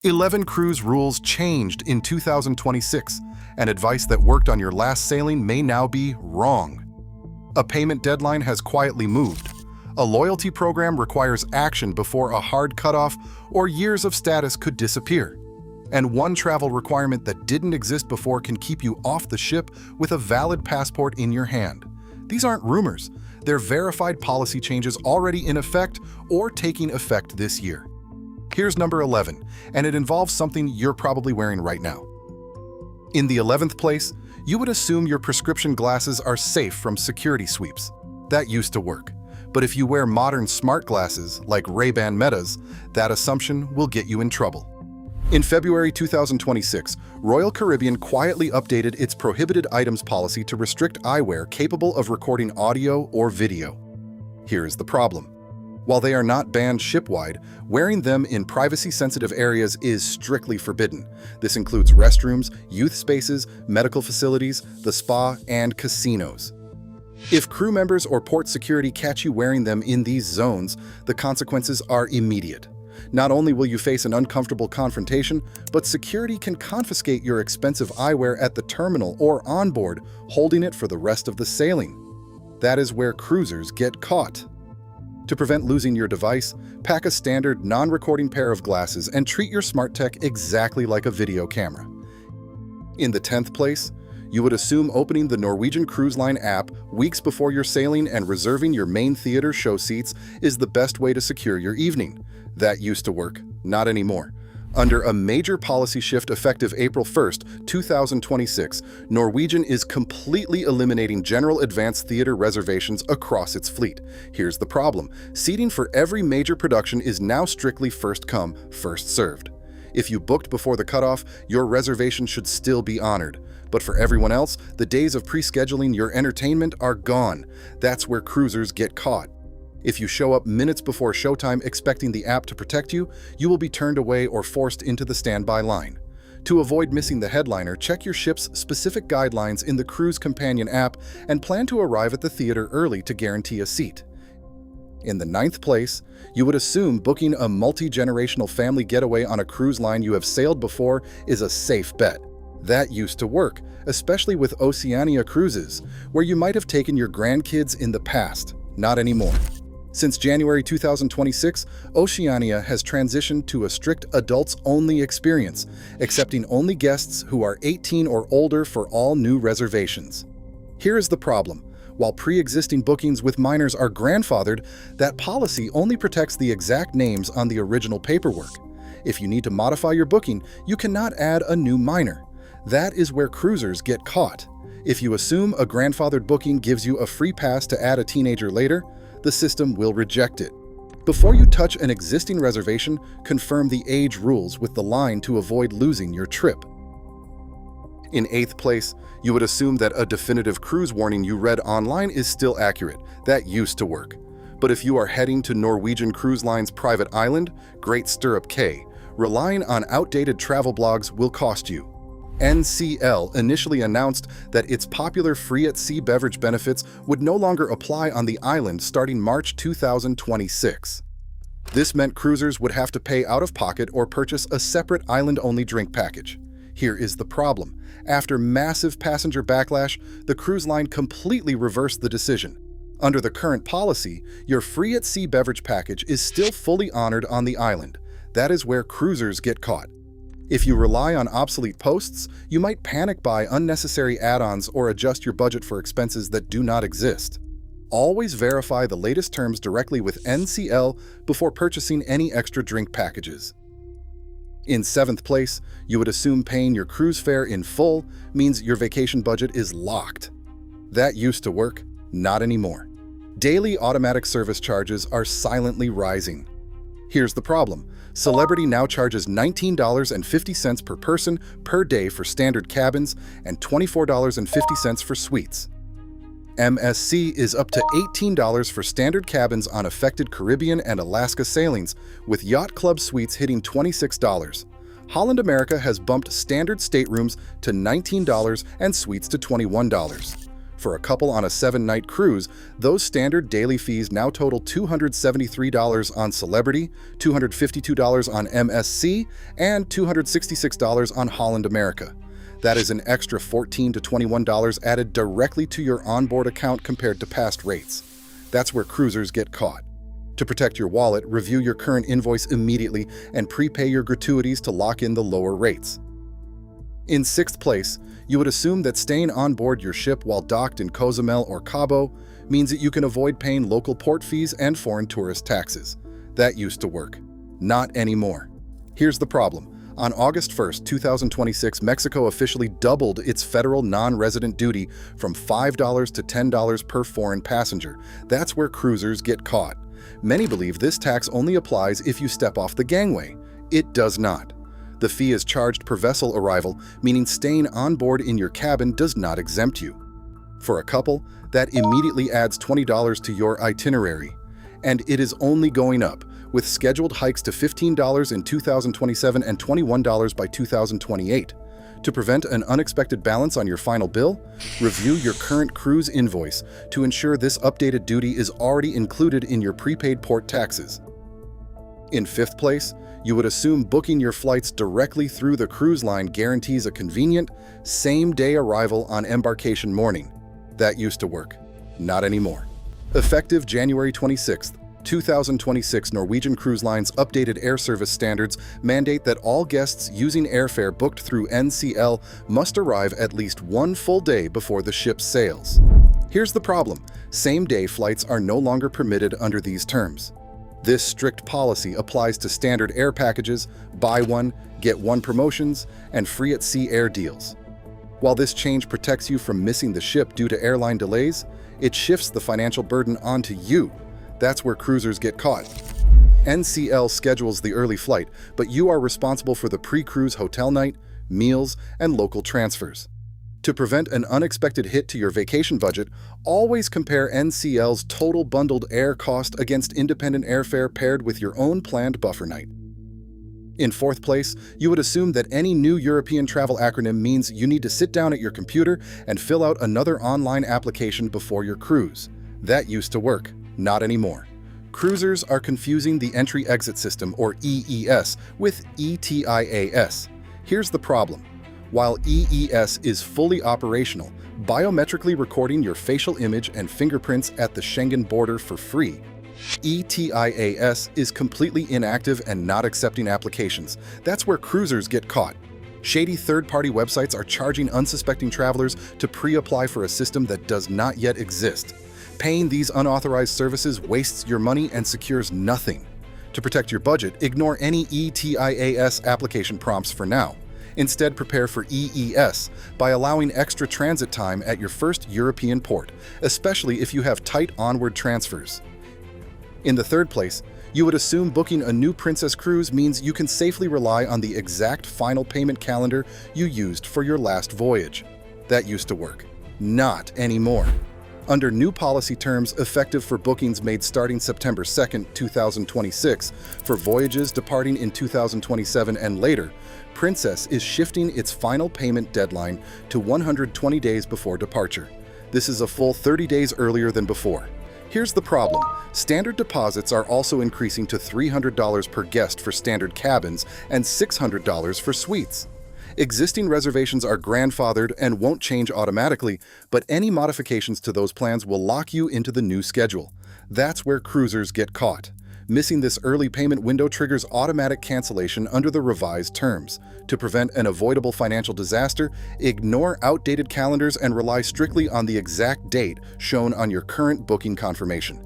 11 cruise rules changed in 2026, and advice that worked on your last sailing may now be wrong. A payment deadline has quietly moved. A loyalty program requires action before a hard cutoff, or years of status could disappear. And one travel requirement that didn't exist before can keep you off the ship with a valid passport in your hand. These aren't rumors. They're verified policy changes already in effect or taking effect this year. Here's number 11, and it involves something you're probably wearing right now. In the 11th place, you would assume your prescription glasses are safe from security sweeps. That used to work. But if you wear modern smart glasses like Ray-Ban Metas, that assumption will get you in trouble. In February 2026, Royal Caribbean quietly updated its prohibited items policy to restrict eyewear capable of recording audio or video. Here is the problem. While they are not banned ship-wide, wearing them in privacy-sensitive areas is strictly forbidden. This includes restrooms, youth spaces, medical facilities, the spa, and casinos. If crew members or port security catch you wearing them in these zones, the consequences are immediate. Not only will you face an uncomfortable confrontation, but security can confiscate your expensive eyewear at the terminal or on board, holding it for the rest of the sailing. That is where cruisers get caught. To prevent losing your device, pack a standard non-recording pair of glasses and treat your smart tech exactly like a video camera. In the 10th place, you would assume opening the Norwegian Cruise Line app weeks before your sailing and reserving your main theater show seats is the best way to secure your evening. That used to work, not anymore. Under a major policy shift effective April 1st, 2026, Norwegian is completely eliminating general advanced theater reservations across its fleet. Here's the problem. Seating for every major production is now strictly first come, first served. If you booked before the cutoff, your reservation should still be honored. But for everyone else, the days of pre-scheduling your entertainment are gone. That's where cruisers get caught. If you show up minutes before showtime expecting the app to protect you, you will be turned away or forced into the standby line. To avoid missing the headliner, check your ship's specific guidelines in the Cruise Companion app and plan to arrive at the theater early to guarantee a seat. In the 9th place, you would assume booking a multi-generational family getaway on a cruise line you have sailed before is a safe bet. That used to work, especially with Oceania cruises, where you might have taken your grandkids in the past. Not anymore. Since January 2026, Oceania has transitioned to a strict adults-only experience, accepting only guests who are 18 or older for all new reservations. Here is the problem. While pre-existing bookings with minors are grandfathered, that policy only protects the exact names on the original paperwork. If you need to modify your booking, you cannot add a new minor. That is where cruisers get caught. If you assume a grandfathered booking gives you a free pass to add a teenager later, the system will reject it. Before you touch an existing reservation, confirm the age rules with the line to avoid losing your trip. In 8th place, you would assume that a definitive cruise warning you read online is still accurate. That used to work. But if you are heading to Norwegian Cruise Line's private island, Great Stirrup Cay, relying on outdated travel blogs will cost you. NCL initially announced that its popular free-at-sea beverage benefits would no longer apply on the island starting March 2026. This meant cruisers would have to pay out of pocket or purchase a separate island-only drink package. Here is the problem. After massive passenger backlash, the cruise line completely reversed the decision. Under the current policy, your free-at-sea beverage package is still fully honored on the island. That is where cruisers get caught. If you rely on obsolete posts, you might panic buy unnecessary add-ons or adjust your budget for expenses that do not exist. Always verify the latest terms directly with NCL before purchasing any extra drink packages. In 7th place, you would assume paying your cruise fare in full means your vacation budget is locked. That used to work, not anymore. Daily automatic service charges are silently rising. Here's the problem. Celebrity now charges $19.50 per person per day for standard cabins and $24.50 for suites. MSC is up to $18 for standard cabins on affected Caribbean and Alaska sailings, with Yacht Club suites hitting $26. Holland America has bumped standard staterooms to $19 and suites to $21. For a couple on a 7-night cruise, those standard daily fees now total $273 on Celebrity, $252 on MSC, and $266 on Holland America. That is an extra $14 to $21 added directly to your onboard account compared to past rates. That's where cruisers get caught. To protect your wallet, review your current invoice immediately and prepay your gratuities to lock in the lower rates. In 6th place, you would assume that staying on board your ship while docked in Cozumel or Cabo means that you can avoid paying local port fees and foreign tourist taxes. That used to work. Not anymore. Here's the problem. On August 1st, 2026, Mexico officially doubled its federal non-resident duty from $5 to $10 per foreign passenger. That's where cruisers get caught. Many believe this tax only applies if you step off the gangway. It does not. The fee is charged per vessel arrival, meaning staying on board in your cabin does not exempt you. For a couple, that immediately adds $20 to your itinerary. And it is only going up, with scheduled hikes to $15 in 2027 and $21 by 2028. To prevent an unexpected balance on your final bill, review your current cruise invoice to ensure this updated duty is already included in your prepaid port taxes. In 5th place, you would assume booking your flights directly through the cruise line guarantees a convenient, same-day arrival on embarkation morning. That used to work. Not anymore. Effective January 26th, 2026, Norwegian Cruise Line's updated air service standards mandate that all guests using airfare booked through NCL must arrive at least one full day before the ship sails. Here's the problem. Same-day flights are no longer permitted under these terms. This strict policy applies to standard air packages, buy one, get one promotions, and free at sea air deals. While this change protects you from missing the ship due to airline delays, it shifts the financial burden onto you. That's where cruisers get caught. NCL schedules the early flight, but you are responsible for the pre-cruise hotel night, meals, and local transfers. To prevent an unexpected hit to your vacation budget, always compare NCL's total bundled air cost against independent airfare paired with your own planned buffer night. In 4th place, you would assume that any new European travel acronym means you need to sit down at your computer and fill out another online application before your cruise. That used to work. Not anymore. Cruisers are confusing the entry-exit system, or EES, with ETIAS. Here's the problem. While EES is fully operational, biometrically recording your facial image and fingerprints at the Schengen border for free, ETIAS is completely inactive and not accepting applications. That's where cruisers get caught. Shady third-party websites are charging unsuspecting travelers to pre-apply for a system that does not yet exist. Paying these unauthorized services wastes your money and secures nothing. To protect your budget, ignore any ETIAS application prompts for now. Instead, prepare for EES by allowing extra transit time at your first European port, especially if you have tight onward transfers. In the 3rd place, you would assume booking a new Princess cruise means you can safely rely on the exact final payment calendar you used for your last voyage. That used to work. Not anymore. Under new policy terms effective for bookings made starting September 2, 2026, for voyages departing in 2027 and later, Princess is shifting its final payment deadline to 120 days before departure. This is a full 30 days earlier than before. Here's the problem. Standard deposits are also increasing to $300 per guest for standard cabins and $600 for suites. Existing reservations are grandfathered and won't change automatically, but any modifications to those plans will lock you into the new schedule. That's where cruisers get caught. Missing this early payment window triggers automatic cancellation under the revised terms. To prevent an avoidable financial disaster, ignore outdated calendars and rely strictly on the exact date shown on your current booking confirmation.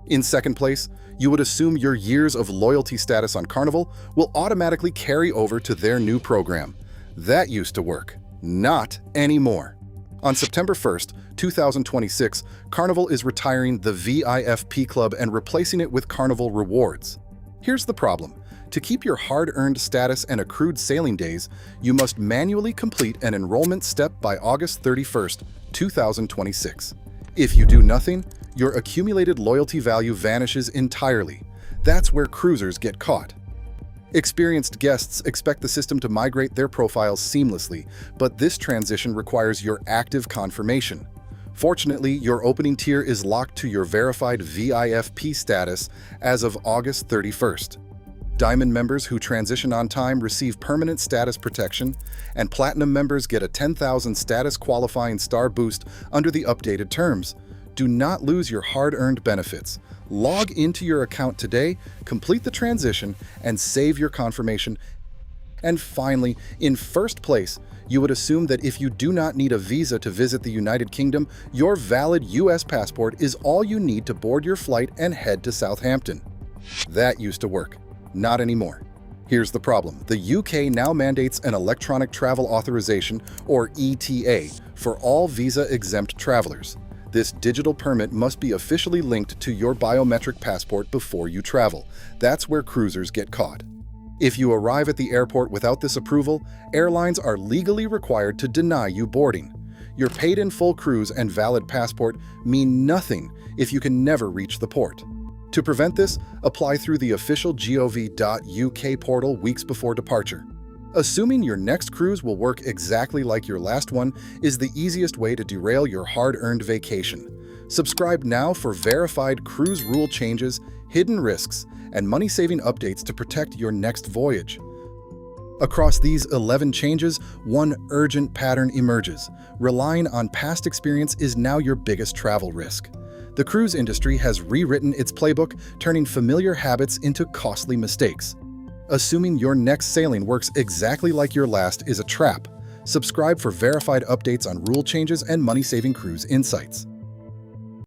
In 2nd place, you would assume your years of loyalty status on Carnival will automatically carry over to their new program. That used to work. Not anymore. On September 1st, 2026, Carnival is retiring the VIFP Club and replacing it with Carnival Rewards. Here's the problem. To keep your hard-earned status and accrued sailing days, you must manually complete an enrollment step by August 31st, 2026. If you do nothing, your accumulated loyalty value vanishes entirely. That's where cruisers get caught. Experienced guests expect the system to migrate their profiles seamlessly, but this transition requires your active confirmation. Fortunately, your opening tier is locked to your verified VIFP status as of August 31st. Diamond members who transition on time receive permanent status protection, and Platinum members get a 10,000 status qualifying star boost under the updated terms. Do not lose your hard-earned benefits. Log into your account today, complete the transition, and save your confirmation. And finally, in first place, you would assume that if you do not need a visa to visit the United Kingdom, your valid US passport is all you need to board your flight and head to Southampton. That used to work. Not anymore. Here's the problem. The UK now mandates an electronic travel authorization, or ETA, for all visa-exempt travelers. This digital permit must be officially linked to your biometric passport before you travel. That's where cruisers get caught. If you arrive at the airport without this approval, airlines are legally required to deny you boarding. Your paid-in-full cruise and valid passport mean nothing if you can never reach the port. To prevent this, apply through the official gov.uk portal weeks before departure. Assuming your next cruise will work exactly like your last one is the easiest way to derail your hard-earned vacation. Subscribe now for verified cruise rule changes, hidden risks, and money-saving updates to protect your next voyage. Across these 11 changes, one urgent pattern emerges. Relying on past experience is now your biggest travel risk. The cruise industry has rewritten its playbook, turning familiar habits into costly mistakes. Assuming your next sailing works exactly like your last is a trap. Subscribe for verified updates on rule changes and money-saving cruise insights.